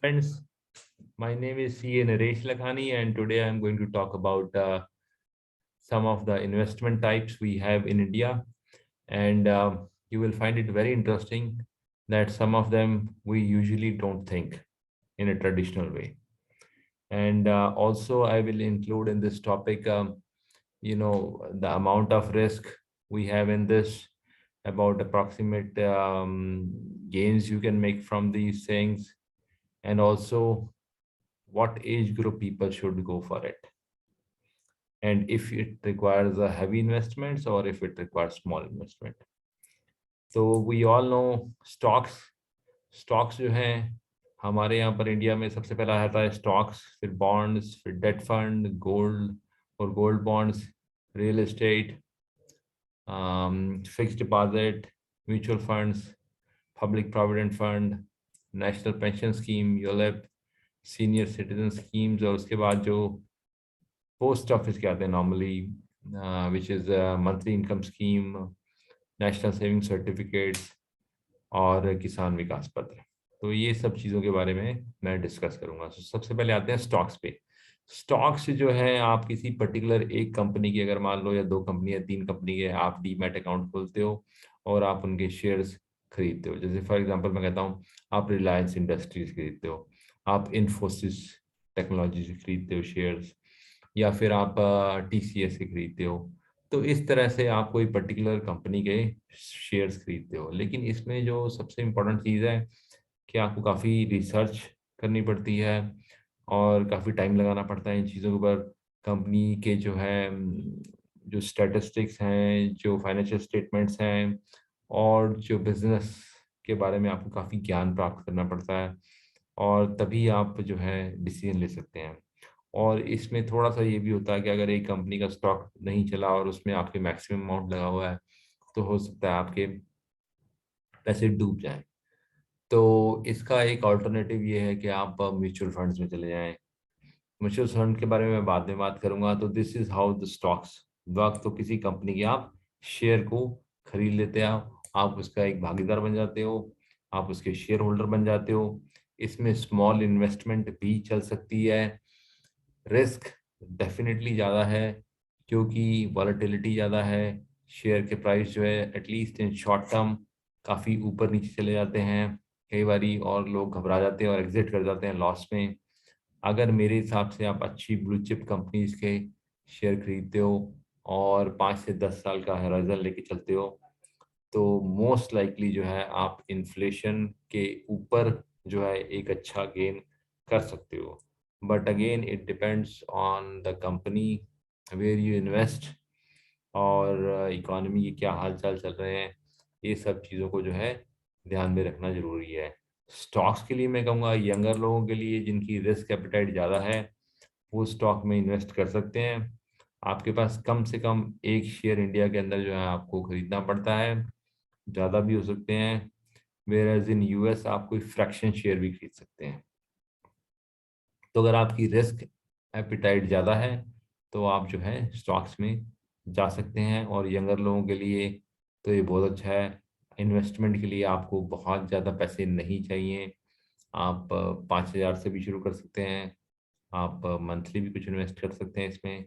Friends, my name is CA Naresh Lakhani, and today I'm going to talk about some of the investment types we have in India. And you will find it very interesting that some of them we usually don't think in a traditional way. And also, I will include in this topic, the amount of risk we have in this, about approximate gains you can make from these things, and also what age group people should go for it, and if it requires a heavy investments or if it requires small investment. तो we all know stocks जो हैं हमारे यहाँ पर India में सबसे पहला आता है स्टॉक्स, फिर बॉन्ड्स, फिर डेट फंड, गोल्ड और gold bonds, real estate, fixed deposit, mutual funds, public provident fund, national pension scheme, ULIP, senior citizen schemes, और उसके बाद जो पोस्ट ऑफिस के आते हैं normally, which is monthly income scheme, national saving certificates और किसान विकास पत्र। तो ये सब चीज़ों के बारे में मैं डिस्कस करूंगा। तो सबसे पहले आते हैं स्टॉक्स पे। स्टॉक्स जो है, आप किसी पर्टिकुलर एक कंपनी की, अगर मान लो या दो कंपनी या तीन कंपनी के आप डीमैट अकाउंट खोलते हो और आप उनके शेयर्स खरीदते हो। जैसे फॉर एग्जांपल मैं कहता हूँ, आप रिलायंस इंडस्ट्रीज खरीदते हो, आप इन्फोसिस टेक्नोलॉजी से खरीदते हो शेयर्स, या फिर आप टीसीएस से खरीदते हो। तो इस तरह से आप कोई पर्टिकुलर कंपनी के शेयर्स खरीदते हो। लेकिन इसमें जो सबसे इम्पोर्टेंट चीज़ है कि आपको काफ़ी रिसर्च करनी पड़ती है और काफ़ी टाइम लगाना पड़ता है इन चीज़ों के ऊपर। कंपनी के जो है जो स्टैटिस्टिक्स हैं, जो फाइनेंशियल स्टेटमेंट्स हैं, और जो बिजनेस के बारे में आपको काफ़ी ज्ञान प्राप्त करना पड़ता है, और तभी आप जो है डिसीजन ले सकते हैं। और इसमें थोड़ा सा ये भी होता है कि अगर एक कंपनी का स्टॉक नहीं चला और उसमें आपके मैक्सिमम अमाउंट लगा हुआ है, तो हो सकता है आपके पैसे डूब जाएं। तो इसका एक ऑल्टरनेटिव ये है कि आप म्यूचुअल फंड्स में चले जाएं। म्यूचुअल फंड के बारे में मैं बाद में बात करूंगा। तो this is how the stocks work. तो किसी कंपनी के आप शेयर को खरीद लेते हैं, आप उसका एक भागीदार बन जाते हो, आप उसके शेयर होल्डर बन जाते हो। इसमें स्मॉल इन्वेस्टमेंट भी चल सकती है। रिस्क डेफिनेटली ज़्यादा है क्योंकि वॉलेटिलिटी ज़्यादा है। शेयर के प्राइस जो है एटलीस्ट इन शॉर्ट टर्म काफ़ी ऊपर नीचे चले जाते हैं कई बारी, और लोग घबरा जाते हैं और एग्जिट कर जाते हैं लॉस में। अगर मेरे हिसाब से आप अच्छी ब्लू चिप कंपनीज के शेयर खरीदते हो और 5 से 10 साल का हराइजन लेके चलते हो, तो मोस्ट लाइकली जो है आप इन्फ्लेशन के ऊपर जो है एक अच्छा गेन कर सकते हो। But again it depends on the company where you invest, और इकोनॉमी के क्या हाल चाल चल रहे हैं। ये सब चीज़ों को जो है ध्यान में रखना ज़रूरी है। स्टॉक्स के लिए मैं कहूँगा यंगर लोगों के लिए जिनकी रिस्क एपेटाइट ज़्यादा है, वो स्टॉक में इन्वेस्ट कर सकते हैं। आपके पास कम से कम एक शेयर इंडिया के अंदर जो है आपको खरीदना पड़ता है, ज़्यादा भी हो सकते हैं। वेयर एज इन यूएस आप कोई फ्रैक्शन शेयर भी खरीद सकते हैं। तो अगर आपकी रिस्क एपिटाइट ज़्यादा है तो आप जो है स्टॉक्स में जा सकते हैं। और यंगर लोगों के लिए तो ये बहुत अच्छा है। इन्वेस्टमेंट के लिए आपको बहुत ज़्यादा पैसे नहीं चाहिए। आप 5,000 से भी शुरू कर सकते हैं, आप मंथली भी कुछ इन्वेस्ट कर सकते हैं इसमें।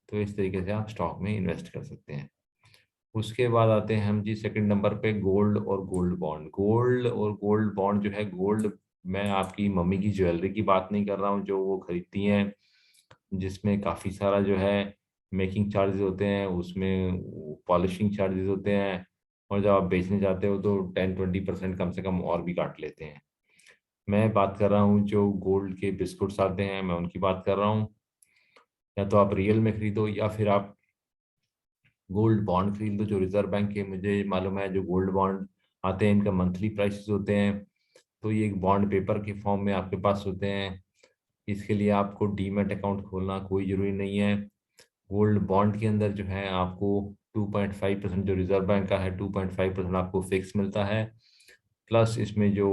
तो इस तरीके से आप स्टॉक में इन्वेस्ट कर सकते हैं। उसके बाद आते हैं हम जी सेकंड नंबर पे, गोल्ड और गोल्ड बॉन्ड। गोल्ड और गोल्ड बॉन्ड जो है, गोल्ड, मैं आपकी मम्मी की ज्वेलरी की बात नहीं कर रहा हूँ जो वो खरीदती हैं, जिसमें काफ़ी सारा जो है मेकिंग चार्जेस होते हैं, उसमें पॉलिशिंग चार्जेस होते हैं, और जब आप बेचने जाते हो तो 10-20% कम से कम और भी काट लेते हैं। मैं बात कर रहा हूँ जो गोल्ड के बिस्कुट्स आते हैं, मैं उनकी बात कर रहा हूँ। या तो आप रियल में खरीदो या फिर आप गोल्ड बॉन्ड खरीद लो जो रिजर्व बैंक के, मुझे मालूम है जो गोल्ड बॉन्ड आते हैं इनका मंथली प्राइसेस होते हैं। तो ये एक बॉन्ड पेपर के फॉर्म में आपके पास होते हैं। इसके लिए आपको डीमैट अकाउंट खोलना कोई ज़रूरी नहीं है। गोल्ड बॉन्ड के अंदर जो है आपको 2.5%, जो रिजर्व बैंक का है 2.5% आपको फिक्स मिलता है। प्लस इसमें जो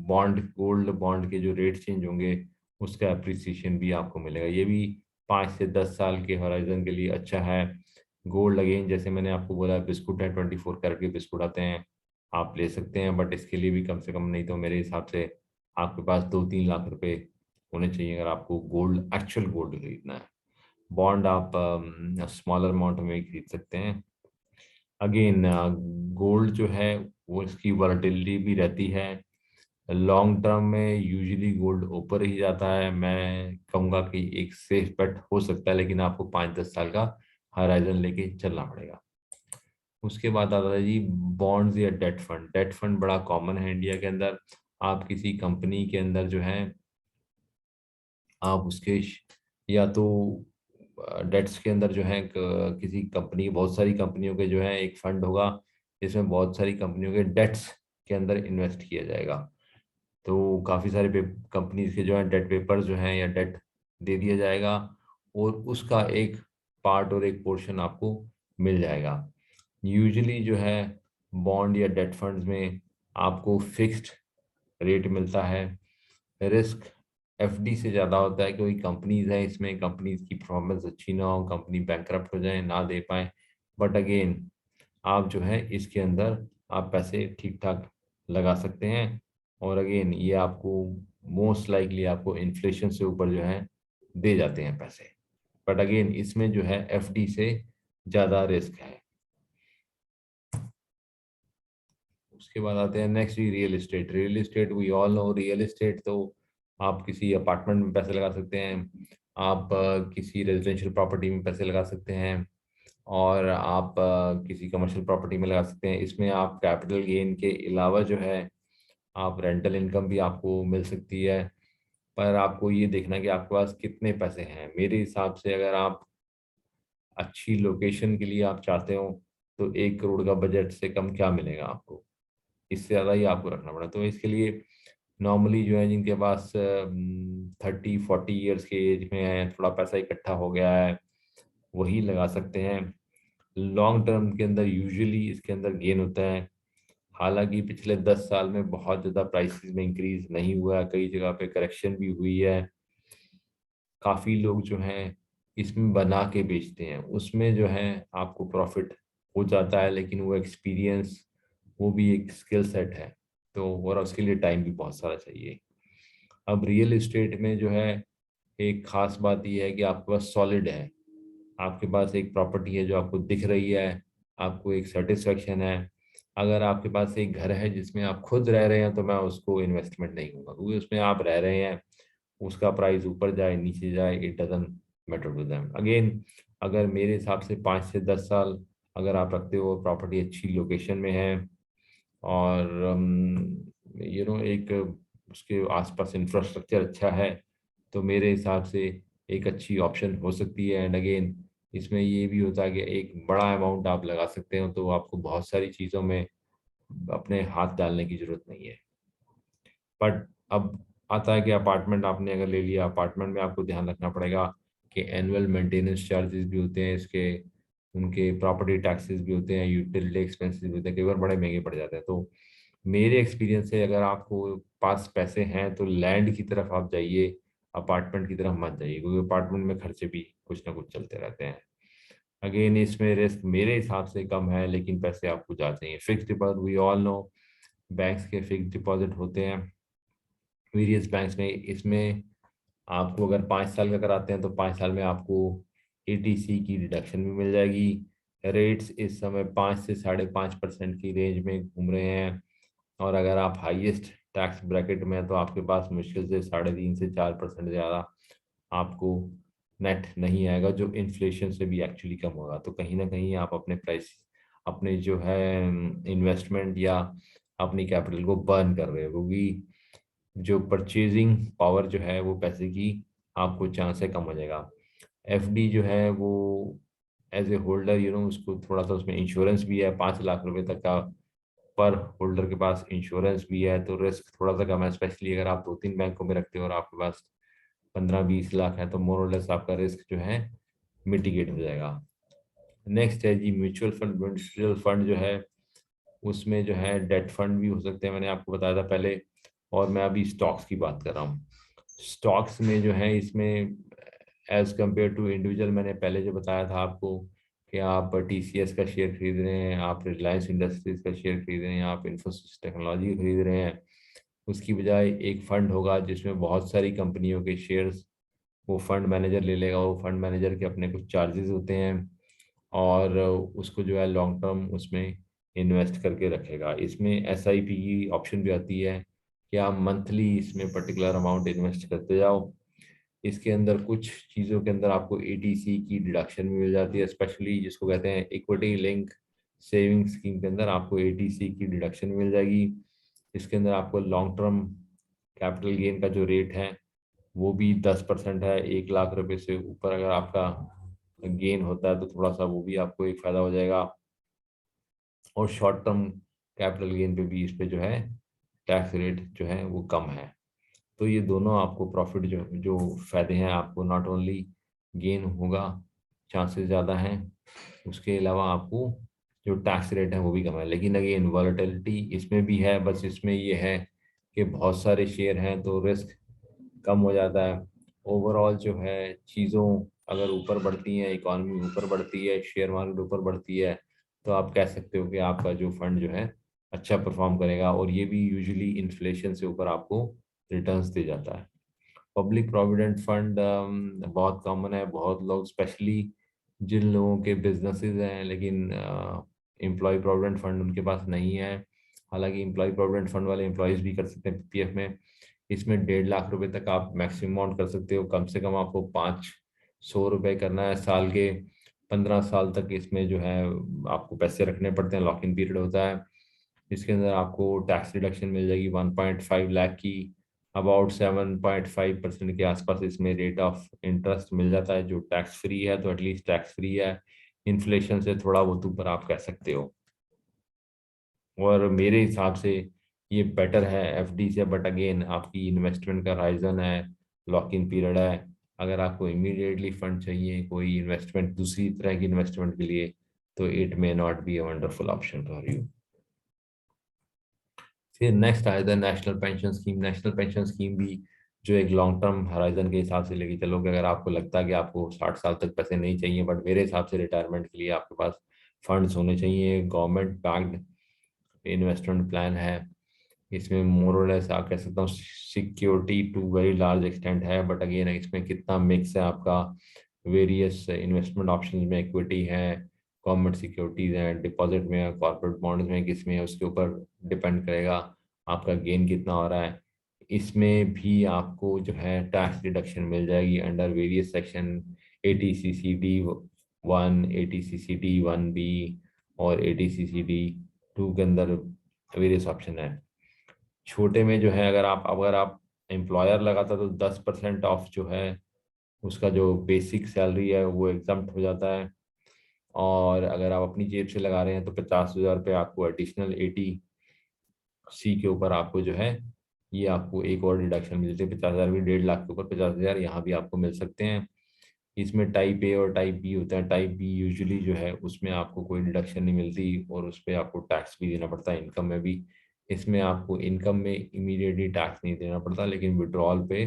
बॉन्ड, गोल्ड बॉन्ड के जो रेट चेंज होंगे उसका अप्रिसिएशन भी आपको मिलेगा। ये भी 5 से 10 साल के हॉराइजन के लिए अच्छा है। गोल्ड अगेन जैसे मैंने आपको बोला, बिस्कुट है, 24 कैरेट के बिस्कुट आते हैं, आप ले सकते हैं, बट इसके लिए भी कम से कम नहीं तो मेरे हिसाब से आपके पास 2-3 लाख रुपए होने चाहिए अगर आपको गोल्ड, एक्चुअल गोल्ड खरीदना है। बॉन्ड आप स्मॉलर अमाउंट में खरीद सकते हैं। अगेन गोल्ड जो है वो इसकी वॉलेटिलिटी भी रहती है। लॉन्ग टर्म में यूजुअली गोल्ड ऊपर ही जाता है। मैं कहूँगा कि एक सेफ बेट हो सकता है, लेकिन आपको 5-10 साल का हराइजन लेके चलना पड़ेगा। उसके बाद आता है जी बॉन्ड्स या डेट फंड। डेट फंड बड़ा कॉमन है इंडिया के अंदर। आप किसी कंपनी के अंदर जो है आप उसके या तो डेट्स के अंदर जो है किसी कंपनी, बहुत सारी कंपनियों के जो है एक फंड होगा जिसमें बहुत सारी कंपनियों के डेट्स के अंदर इन्वेस्ट किया जाएगा। तो काफ़ी सारे कंपनीज के जो है डेट पेपर जो हैं या डेट दे दिया जाएगा और उसका एक पार्ट और एक पोर्शन आपको मिल जाएगा। यूजुअली जो है बॉन्ड या डेट फंड्स में आपको फिक्स्ड रेट मिलता है। रिस्क एफडी से ज़्यादा होता है क्योंकि कंपनीज हैं, इसमें कंपनीज की परफॉर्मेंस अच्छी ना हो, कंपनी बैंकरप्ट हो जाए, ना दे पाए। बट अगेन आप जो है इसके अंदर आप पैसे ठीक ठाक लगा सकते हैं। और अगेन ये आपको मोस्ट लाइकली आपको इन्फ्लेशन से ऊपर जो है दे जाते हैं पैसे। बट अगेन इसमें जो है एफडी से ज़्यादा रिस्क है। उसके बाद आते हैं next real estate. Real estate we all know, real estate तो आप किसी अपार्टमेंट में पैसे लगा सकते हैं, आप किसी रेजिडेंशियल प्रॉपर्टी में पैसे लगा सकते हैं, और आप किसी कमर्शियल प्रॉपर्टी में लगा सकते हैं। इसमें आप कैपिटल गेन के अलावा जो है आप रेंटल इनकम भी आपको मिल सकती है। पर आपको ये देखना है कि आपके पास कितने पैसे हैं। मेरे हिसाब से अगर आप अच्छी लोकेशन के लिए आप चाहते हो तो 1 करोड़ का बजट से कम क्या मिलेगा आपको, इससे ज़्यादा ही आपको रखना पड़ा। तो इसके लिए नॉर्मली जो है जिनके पास 30-40 ईयर्स के एज में है, थोड़ा पैसा इकट्ठा हो गया है, वही लगा सकते हैं। लॉन्ग टर्म के अंदर यूजुअली इसके अंदर गेन होता है। हालांकि पिछले 10 साल में बहुत ज़्यादा प्राइसेस में इंक्रीज नहीं हुआ है, कई जगह पे करेक्शन भी हुई है। काफ़ी लोग जो हैं इसमें बना के बेचते हैं, उसमें जो है आपको प्रॉफिट हो जाता है, लेकिन वो एक्सपीरियंस, वो भी एक स्किल सेट है। तो और उसके लिए टाइम भी बहुत सारा चाहिए। अब रियल एस्टेट में जो है एक खास बात यह है कि आपके पास सॉलिड है, आपके पास एक प्रॉपर्टी है जो आपको दिख रही है, आपको एक सेटिस्फेक्शन है। अगर आपके पास एक घर है जिसमें आप खुद रह रहे हैं तो मैं उसको इन्वेस्टमेंट नहीं कहूँगा, क्योंकि उसमें आप रह रहे हैं, उसका प्राइस ऊपर जाए नीचे जाए it doesn't matter to them. Again अगर मेरे हिसाब से 5 से 10 साल अगर आप रखते हो, प्रॉपर्टी अच्छी लोकेशन में है और एक उसके आसपास इंफ्रास्ट्रक्चर अच्छा है, तो मेरे हिसाब से एक अच्छी ऑप्शन हो सकती है। एंड अगेन इसमें ये भी होता है कि एक बड़ा अमाउंट आप लगा सकते हो, तो आपको बहुत सारी चीज़ों में अपने हाथ डालने की जरूरत नहीं है। बट अब आता है कि अपार्टमेंट आपने अगर ले लिया, अपार्टमेंट में आपको ध्यान रखना पड़ेगा कि एनुअल मेंटेनेंस चार्जेस भी होते हैं इसके, उनके प्रॉपर्टी टैक्सेस भी होते हैं, यूटिलिटी एक्सपेंसेस भी होते हैं, कई बार बड़े महंगे पड़ जाते हैं। तो मेरे एक्सपीरियंस से अगर आपको पास पैसे हैं तो लैंड की तरफ आप जाइए, अपार्टमेंट की तरफ मत जाइए, क्योंकि अपार्टमेंट में खर्चे भी कुछ ना कुछ चलते रहते हैं। अगेन इसमें रिस्क मेरे हिसाब से कम है, लेकिन पैसे आपको जाते हैं। Fix deposit we all know, banks के फिक्स डिपॉजिट होते हैं वेरियस बैंक्स में। इसमें आपको अगर 5 साल का कराते हैं तो 5 साल में आपको एटीसी की डिडक्शन भी मिल जाएगी। रेट्स इस समय 5 से 5.5% की रेंज में घूम रहे हैं, और अगर आप हाईएस्ट टैक्स ब्रैकेट में हैं तो आपके पास मुश्किल से 3.5 से 4% ज़्यादा आपको नेट नहीं आएगा, जो इन्फ्लेशन से भी एक्चुअली कम होगा। तो कहीं ना कहीं आप अपने प्राइस, अपने जो है इन्वेस्टमेंट या अपनी कैपिटल को बर्न कर रहे हो, क्योंकि जो परचेजिंग पावर जो है वो पैसे की आपको चांस है कम हो जाएगा। एफडी जो है वो एज ए होल्डर उसको थोड़ा सा उसमें इंश्योरेंस भी है, 5 लाख रुपए तक का पर होल्डर के पास इंश्योरेंस भी है, तो रिस्क थोड़ा सा कम है। स्पेशली अगर आप 2-3 बैंकों में रखते हो और आपके पास 15-20 लाख है तो मोर और लेस आपका रिस्क जो है मिटिगेट हो जाएगा। नेक्स्ट है जी म्यूचुअल फंड। म्यूचुअल फंड जो है उसमें जो है डेट फंड भी हो सकते हैं, मैंने आपको बताया था पहले, और मैं अभी स्टॉक्स की बात कर रहा हूँ। स्टॉक्स में जो है इसमें एज कंपेयर टू इंडिविजुअल, मैंने पहले जो बताया था आपको कि आप टीसीएस का शेयर खरीद रहे हैं, आप रिलायंस इंडस्ट्रीज का शेयर खरीद रहे हैं, आप इन्फोसिस टेक्नोलॉजी खरीद रहे हैं, उसकी बजाय एक फंड होगा जिसमें बहुत सारी कंपनियों के शेयर्स वो फंड मैनेजर ले लेगा। वो फंड मैनेजर के अपने कुछ चार्जेस होते हैं और उसको जो है लॉन्ग टर्म उसमें इन्वेस्ट करके रखेगा। इसमें एसआईपी की ऑप्शन भी आती है कि आप मंथली इसमें पर्टिकुलर अमाउंट इन्वेस्ट करते जाओ। इसके अंदर कुछ चीज़ों के अंदर आपको एटीसी की डिडक्शन भी मिल जाती है, स्पेशली जिसको कहते हैं इक्विटी लिंक सेविंग स्कीम के अंदर आपको एटीसी की डिडक्शन मिल जाएगी। इसके अंदर आपको लॉन्ग टर्म कैपिटल गेन का जो रेट है वो भी 10% है। 1 लाख रुपए से ऊपर अगर आपका गेन होता है तो थोड़ा सा वो भी आपको एक फायदा हो जाएगा। और शॉर्ट टर्म कैपिटल गेन पे भी इस पे जो है टैक्स रेट जो है वो कम है। तो ये दोनों आपको प्रॉफिट जो जो फायदे हैं, आपको नॉट ओनली गेन होगा, चांसेस ज़्यादा हैं, उसके अलावा आपको जो टैक्स रेट है वो भी कम है। लेकिन अगेन वॉलेटिलिटी इसमें भी है, बस इसमें ये है कि बहुत सारे शेयर हैं तो रिस्क कम हो जाता है। ओवरऑल जो है चीज़ों अगर ऊपर बढ़ती हैं, इकॉनमी ऊपर बढ़ती है, शेयर मार्केट ऊपर बढ़ती है, तो आप कह सकते हो कि आपका जो फंड जो है अच्छा परफॉर्म करेगा और ये भी यूजुअली इन्फ्लेशन से ऊपर आपको रिटर्न्स दे जाता है। पब्लिक प्रोविडेंट फंड बहुत कॉमन है। बहुत लोग स्पेशली जिन लोगों के बिजनेसेस हैं लेकिन एम्प्लॉय प्रोविडेंट फंड उनके पास नहीं है। हालांकि एम्प्लॉय प्रोविडेंट फंड वाले एम्प्लॉयज़ भी कर सकते हैं पीपीएफ में। इसमें 1.5 लाख रुपए तक आप मैक्सिमम अमाउंट कर सकते हो। कम से कम आपको 500 रुपये करना है साल के। 15 साल तक इसमें जो है आपको पैसे रखने पड़ते हैं, लॉक इन पीरियड होता है। इसके अंदर आपको टैक्स रिडक्शन मिल जाएगी 1.5 लाख की। अबाउट 7.5% के आसपास इसमें रेट ऑफ इंटरेस्ट मिल जाता है जो टैक्स फ्री है, तो एटलीस्ट टैक्स फ्री है। इन्फ्लेशन से थोड़ा बहुत ऊपर आप कह सकते हो। और मेरे हिसाब से ये बेटर है एफडी से। बट अगेन आपकी इन्वेस्टमेंट का राइजन है, लॉक इन पीरियड है। अगर आपको इमीडिएटली फंड चाहिए कोई इन्वेस्टमेंट दूसरी तरह की इन्वेस्टमेंट के लिए, तो it may not be a wonderful option for you. फिर नेक्स्ट आया था national pension scheme. National pension scheme भी जो एक लॉन्ग टर्म हराइजन के हिसाब से लेके चलोगे, अगर आपको लगता है कि आपको 60 साल तक पैसे नहीं चाहिए, बट मेरे हिसाब से रिटायरमेंट के लिए आपके पास फंड्स होने चाहिए। गवर्नमेंट बैक्ड इन्वेस्टमेंट प्लान है। इसमें मोर और लेस आप कह सकता हूँ security to very large extent है। बट अगेन इसमें कितना मिक्स है आपका वेरियस इन्वेस्टमेंट ऑप्शंस में, इक्विटी है, गवर्नमेंट सिक्योरिटीज हैं, डिपॉजिट में है, कॉर्पोरेट बॉन्ड्स में, किस में है, उसके ऊपर डिपेंड करेगा आपका गेन कितना हो रहा है। इसमें भी आपको जो है टैक्स डिडक्शन मिल जाएगी under various section. ATCCD 1, ATCCD 1B और ATCCD 2 के अंदर वेरियस ऑप्शन है। छोटे में जो है अगर आप एम्प्लॉयर लगाता तो 10% ऑफ जो है उसका जो बेसिक सैलरी है वो एग्जम्प्ट हो जाता है। और अगर आप अपनी जेब से लगा रहे हैं तो 50,000 रुपये आपको एडिशनल 80C के ऊपर आपको जो है ये आपको एक और डिडक्शन मिलती है। 50,000 भी 1.5 लाख के ऊपर 50,000 यहाँ भी आपको मिल सकते हैं। इसमें टाइप ए और टाइप बी होता है। टाइप बी यूजुअली जो है उसमें आपको कोई डिडक्शन नहीं मिलती और उस पर आपको टैक्स भी देना पड़ता है, इनकम में भी। इसमें आपको इनकम में इमीडिएटली टैक्स नहीं देना पड़ता, लेकिन विड्रॉल पे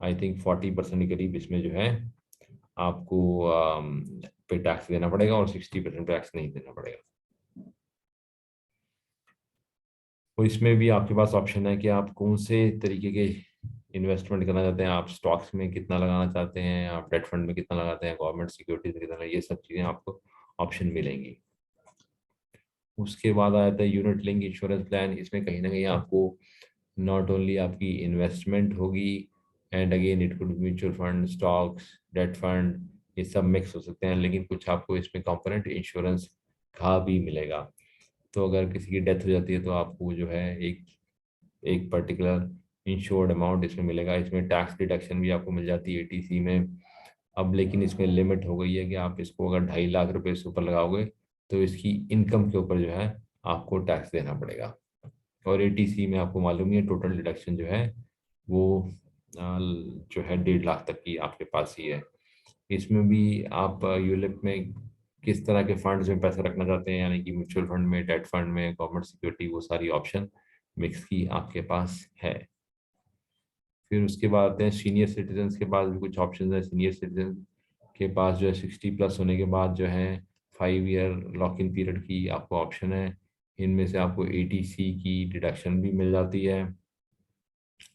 आई थिंक 40% के करीब इसमें जो है आपको पे टैक्स देना पड़ेगा और 60% टैक्स नहीं देना पड़ेगा। तो इसमें भी आपके पास ऑप्शन है कि आप कौन से तरीके के इन्वेस्टमेंट करना चाहते हैं। आप स्टॉक्स में कितना लगाना चाहते हैं, आप डेट फंड में कितना लगाते हैं, गवर्नमेंट सिक्योरिटीज में कितना, ये सब चीज़ें आपको ऑप्शन मिलेंगी। उसके बाद आता है यूनिट लिंक इंश्योरेंस प्लान। इसमें कहीं ना कहीं आपको नॉट ओनली आपकी इन्वेस्टमेंट होगी and again it could mutual fund, stocks, debt fund, ये सब मिक्स हो सकते हैं, लेकिन कुछ आपको इसमें कंपोनेंट इंश्योरेंस का भी मिलेगा। तो अगर किसी की डेथ हो जाती है तो आपको जो है एक एक पर्टिकुलर इंश्योर्ड अमाउंट इसमें मिलेगा। इसमें टैक्स डिडक्शन भी आपको मिल जाती है एटीसी में। अब लेकिन इसमें लिमिट हो गई है कि आप इसको अगर 2.5 लाख रुपए से ऊपर लगाओगे तो इसकी इनकम के ऊपर जो है आपको टैक्स देना पड़ेगा। और एटीसी में आपको मालूम ही है टोटल डिडक्शन जो है वो जो है 1.5 लाख तक की आपके पास ही है। इसमें भी आप यूलिप में किस तरह के फंड्स में पैसा रखना चाहते हैं, यानी कि म्यूचुअल फंड में, डेट फंड में, गवर्नमेंट सिक्योरिटी, वो सारी ऑप्शन मिक्स की आपके पास है। फिर उसके बाद आते हैं सीनियर सिटीजन के पास भी कुछ ऑप्शन है। सीनियर सिटीजन के पास जो है 60+ होने के बाद जो है 5 ईयर लॉक इन पीरियड की आपको ऑप्शन है। इनमें से आपको एटीसी की डिडक्शन भी मिल जाती है।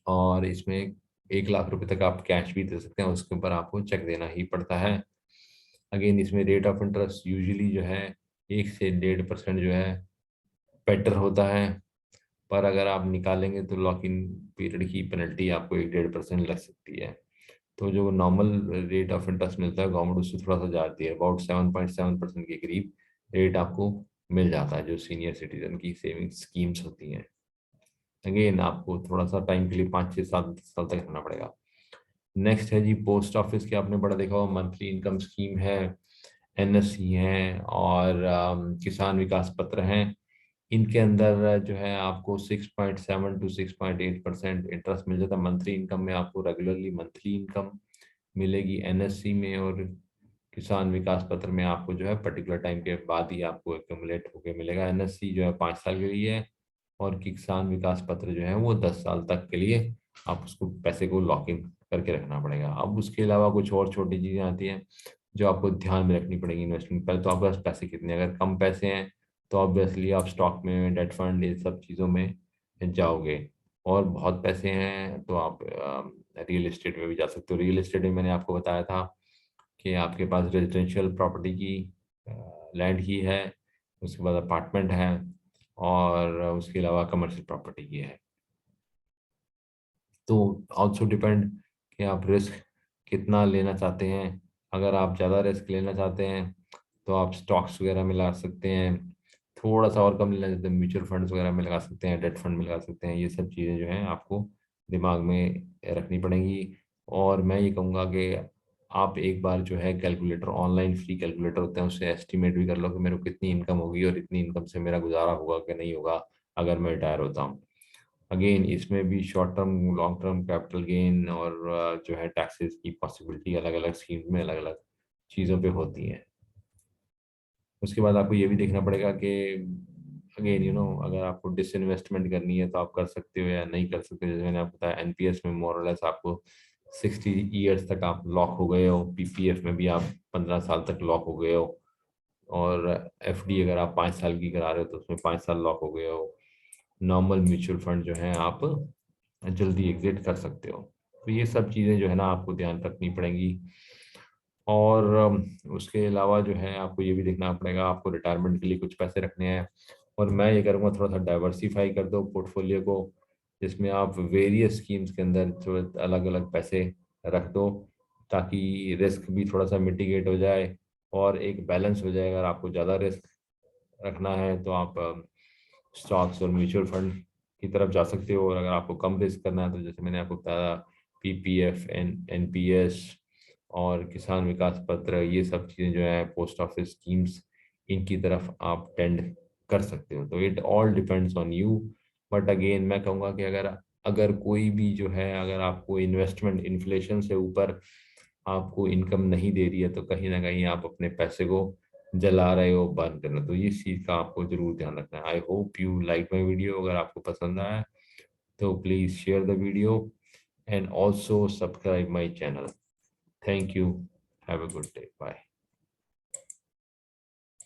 और इसमें 1 लाख रुपए तक आप कैश भी दे सकते हैं, उसके ऊपर आपको चेक देना ही पड़ता है। अगेन इसमें रेट ऑफ इंटरेस्ट यूजुअली जो है 1 से 1.5% जो है बेटर होता है, पर अगर आप निकालेंगे तो लॉक इन पीरियड की पेनल्टी आपको 1-1.5% लग सकती है। तो जो नॉर्मल रेट ऑफ इंटरेस्ट मिलता है गवर्नमेंट उससे थोड़ा सा जाती है, अबाउट 7.7% के करीब रेट आपको मिल जाता है जो सीनियर सिटीजन की सेविंग स्कीम्स होती हैं। अगेन आपको थोड़ा सा टाइम के लिए 5, 6, 7 साल तक रखना पड़ेगा। नेक्स्ट है जी पोस्ट ऑफिस के, आपने बड़ा देखा होगा, मंथली इनकम स्कीम है, एनएससी है और किसान विकास पत्र हैं। इनके अंदर जो है आपको 6.7 to 6.8% इंटरेस्ट मिल जाता है मंथली इनकम में, आपको रेगुलरली मंथली इनकम मिलेगी एनएससी में, और किसान विकास पत्र में आपको जो है पर्टिकुलर टाइम के बाद ही आपको एक्यूमुलेट होके मिलेगा। एनएससी जो है 5 साल के लिए है, और किसान विकास पत्र जो है वो 10 साल तक के लिए आप उसको पैसे को लॉक इन करके रखना पड़ेगा। अब उसके अलावा कुछ और छोटी चीज़ें आती हैं जो आपको ध्यान में रखनी पड़ेगी इन्वेस्टमेंट। पहले तो आपके पास पैसे कितने हैं, अगर कम पैसे हैं तो ऑब्वियसली आप स्टॉक में, डेट फंड, ये सब चीज़ों में जाओगे, और बहुत पैसे हैं तो आप रियल एस्टेट में भी जा सकते हो। रियल एस्टेट में मैंने आपको बताया था कि आपके पास रेजिडेंशियल प्रॉपर्टी की लैंड की है, उसके बाद अपार्टमेंट है, और उसके अलावा कमर्शियल प्रॉपर्टी की है। तो ऑल्सो डिपेंड कि आप रिस्क कितना लेना चाहते हैं। अगर आप ज़्यादा रिस्क लेना चाहते हैं तो आप स्टॉक्स वगैरह में लगा सकते हैं, थोड़ा सा और कम लेना चाहते हैं म्यूचुअल फंड्स वगैरह में लगा सकते हैं, डेट फंड में लगा सकते हैं। ये सब चीज़ें जो हैं आपको दिमाग में रखनी पड़ेंगी। और मैं ये कहूँगा कि आप एक बार जो है कैलकुलेटर, ऑनलाइन फ्री कैलकुलेटर होते हैं, उससे एस्टिमेट भी कर लो कि मेरे को कितनी इनकम होगी और इतनी इनकम से मेरा गुजारा होगा कि नहीं होगा अगर मैं रिटायर होता हूँ। अगेन इसमें भी short term, long term capital gain और जो है टैक्सेस की पॉसिबिलिटी अलग अलग स्कीम में अलग अलग चीज़ों पे होती हैं। उसके बाद आपको ये भी देखना पड़ेगा कि अगेन अगर आपको डिसइन्वेस्टमेंट करनी है तो आप कर सकते हो या नहीं कर सकते हो। जैसे मैंने आपको बताया एनपीएस में मोर और लेस आपको 60 ईयर्स तक आप लॉक हो गए हो, पीपीएफ में भी आप 15 साल तक लॉक हो गए हो, और एफडी अगर आप 5 साल की करा रहे हो तो उसमें 5 साल लॉक हो गए हो। नॉर्मल म्यूचुअल फंड जो है आप जल्दी एग्जिट कर सकते हो। तो ये सब चीज़ें जो है ना आपको ध्यान रखनी पड़ेंगी। और उसके अलावा जो है आपको ये भी देखना पड़ेगा, आपको रिटायरमेंट के लिए कुछ पैसे रखने हैं। और मैं ये करूँगा थोड़ा सा डाइवर्सिफाई कर दो पोर्टफोलियो को, जिसमें आप वेरियस स्कीम्स के अंदर जो अलग अलग पैसे रख दो, ताकि रिस्क भी थोड़ा सा मिटिगेट हो जाए और एक बैलेंस हो जाए। अगर आपको ज़्यादा रिस्क रखना है तो आप स्टॉक्स और म्यूचुअल फंड की तरफ जा सकते हो, और अगर आपको कम रिस्क करना है तो जैसे मैंने आपको बताया पीपीएफ, एनपीएस और किसान विकास पत्र, ये सब चीज़ें जो है पोस्ट ऑफिस स्कीम्स, इनकी तरफ आप टेंड कर सकते हो। तो it all depends on you. But again मैं कहूँगा कि अगर अगर कोई भी जो है, अगर आपको इन्वेस्टमेंट इन्फ्लेशन से ऊपर आपको इनकम नहीं दे रही है तो कहीं ना कहीं आप अपने पैसे को जला रहे हो, बर्न कर रहे हो। तो इस चीज़ का आपको जरूर ध्यान रखना है। I hope you like my video. अगर आपको पसंद आया तो please share the video and also subscribe my channel. Thank you. Have a good day. Bye.